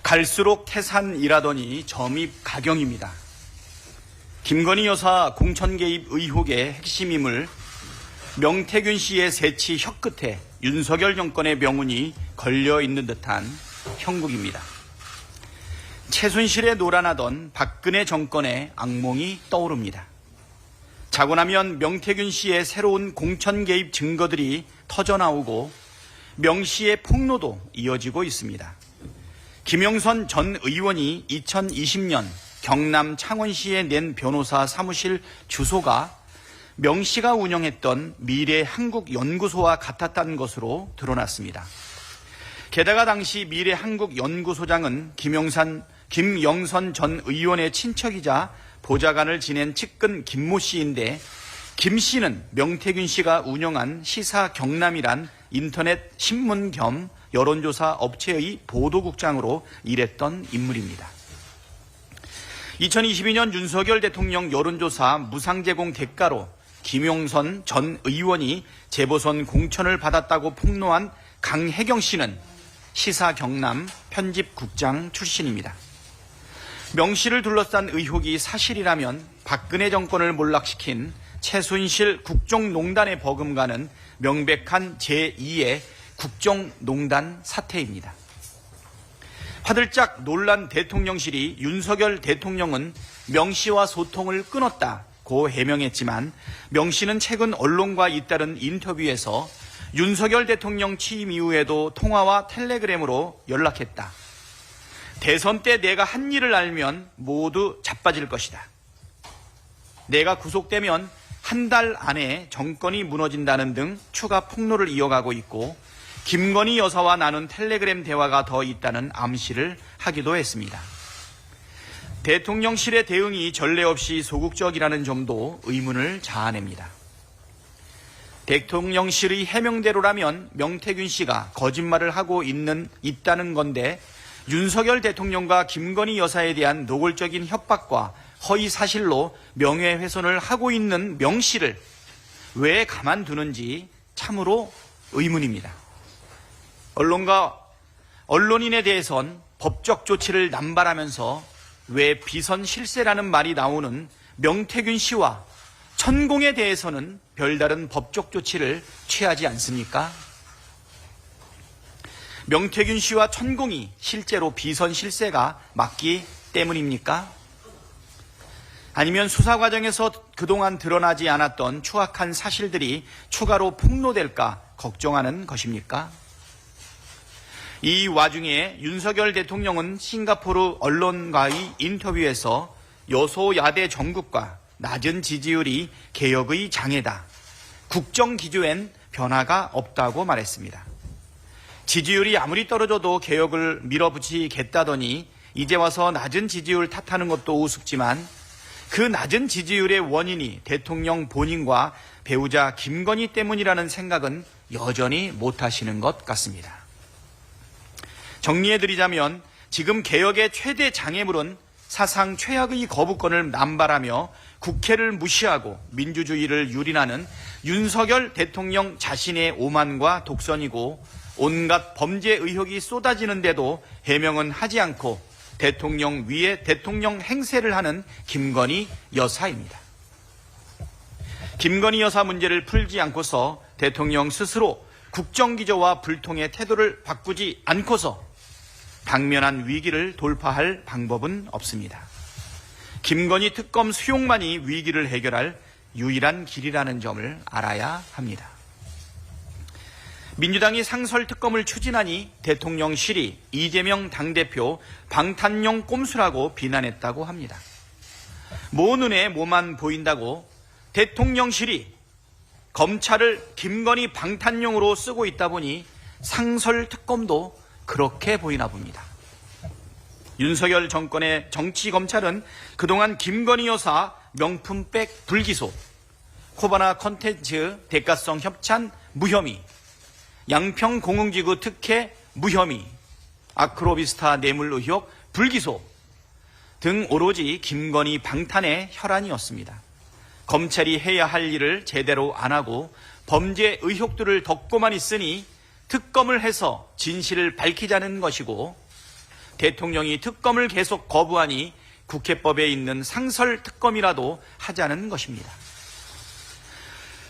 갈수록 태산이라더니 점입 가경입니다. 김건희 여사 공천 개입 의혹의 핵심임을 명태균 씨의 새치 혀끝에 윤석열 정권의 명운이 걸려 있는 듯한 형국입니다. 최순실에 놀아나던 박근혜 정권의 악몽이 떠오릅니다. 자고 나면 명태균 씨의 새로운 공천 개입 증거들이 터져나오고 명 씨의 폭로도 이어지고 있습니다. 김영선 전 의원이 2020년 경남 창원시에 낸 변호사 사무실 주소가 명 씨가 운영했던 미래한국연구소와 같았다는 것으로 드러났습니다. 게다가 당시 미래한국연구소장은 김영선 전 의원의 친척이자 보좌관을 지낸 측근 김모 씨인데, 김 씨는 명태균 씨가 운영한 시사경남이란 인터넷 신문 겸 여론조사 업체의 보도국장으로 일했던 인물입니다. 2022년 윤석열 대통령 여론조사 무상제공 대가로 김용선 전 의원이 재보선 공천을 받았다고 폭로한 강혜경 씨는 시사경남 편집국장 출신입니다. 명 씨를 둘러싼 의혹이 사실이라면 박근혜 정권을 몰락시킨 최순실 국정농단에 버금가는 명백한 제2의 국정농단 사태입니다. 화들짝 놀란 대통령실이 윤석열 대통령은 명 씨와 소통을 끊었다고 해명했지만, 명 씨는 최근 언론과 잇따른 인터뷰에서 윤석열 대통령 취임 이후에도 통화와 텔레그램으로 연락했다. 대선 때 내가 한 일을 알면 모두 자빠질 것이다. 내가 구속되면 한 달 안에 정권이 무너진다는 등 추가 폭로를 이어가고 있고, 김건희 여사와 나눈 텔레그램 대화가 더 있다는 암시를 하기도 했습니다. 대통령실의 대응이 전례 없이 소극적이라는 점도 의문을 자아냅니다. 대통령실의 해명대로라면 명태균 씨가 거짓말을 하고 있다는 건데, 윤석열 대통령과 김건희 여사에 대한 노골적인 협박과 허위 사실로 명예훼손을 하고 있는 명 씨를 왜 가만두는지 참으로 의문입니다. 언론인에 대해선 법적 조치를 남발하면서 왜 비선 실세라는 말이 나오는 명태균 씨와 천공에 대해서는 별다른 법적 조치를 취하지 않습니까? 명태균 씨와 천공이 실제로 비선 실세가 맞기 때문입니까? 아니면 수사 과정에서 그동안 드러나지 않았던 추악한 사실들이 추가로 폭로될까 걱정하는 것입니까? 이 와중에 윤석열 대통령은 싱가포르 언론과의 인터뷰에서 여소야대 정국과 낮은 지지율이 개혁의 장애다. 국정 기조엔 변화가 없다고 말했습니다. 지지율이 아무리 떨어져도 개혁을 밀어붙이겠다더니 이제 와서 낮은 지지율 탓하는 것도 우습지만, 그 낮은 지지율의 원인이 대통령 본인과 배우자 김건희 때문이라는 생각은 여전히 못하시는 것 같습니다. 정리해드리자면, 지금 개혁의 최대 장애물은 사상 최악의 거부권을 남발하며 국회를 무시하고 민주주의를 유린하는 윤석열 대통령 자신의 오만과 독선이고, 온갖 범죄 의혹이 쏟아지는데도 해명은 하지 않고 대통령 위에 대통령 행세를 하는 김건희 여사입니다. 김건희 여사 문제를 풀지 않고서 대통령 스스로 국정기조와 불통의 태도를 바꾸지 않고서 당면한 위기를 돌파할 방법은 없습니다. 김건희 특검 수용만이 위기를 해결할 유일한 길이라는 점을 알아야 합니다. 민주당이 상설특검을 추진하니 대통령실이 이재명 당대표 방탄용 꼼수라고 비난했다고 합니다. 모 눈에 뭐만 보인다고 대통령실이 검찰을 김건희 방탄용으로 쓰고 있다 보니 상설특검도 그렇게 보이나 봅니다. 윤석열 정권의 정치검찰은 그동안 김건희 여사 명품백 불기소, 코바나 컨텐츠 대가성 협찬 무혐의, 양평공흥지구 특혜 무혐의, 아크로비스타 뇌물 의혹 불기소 등 오로지 김건희 방탄의 혈안이었습니다. 검찰이 해야 할 일을 제대로 안 하고 범죄 의혹들을 덮고만 있으니 특검을 해서 진실을 밝히자는 것이고, 대통령이 특검을 계속 거부하니 국회법에 있는 상설특검이라도 하자는 것입니다.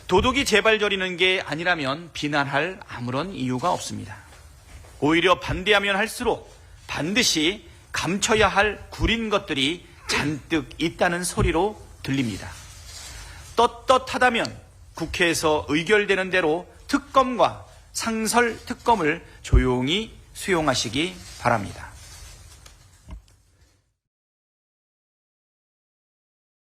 도둑이 재발 저리는 게 아니라면 비난할 아무런 이유가 없습니다. 오히려 반대하면 할수록 반드시 감춰야 할 구린 것들이 잔뜩 있다는 소리로 들립니다. 떳떳하다면 국회에서 의결되는 대로 특검과 상설특검을 조용히 수용하시기 바랍니다.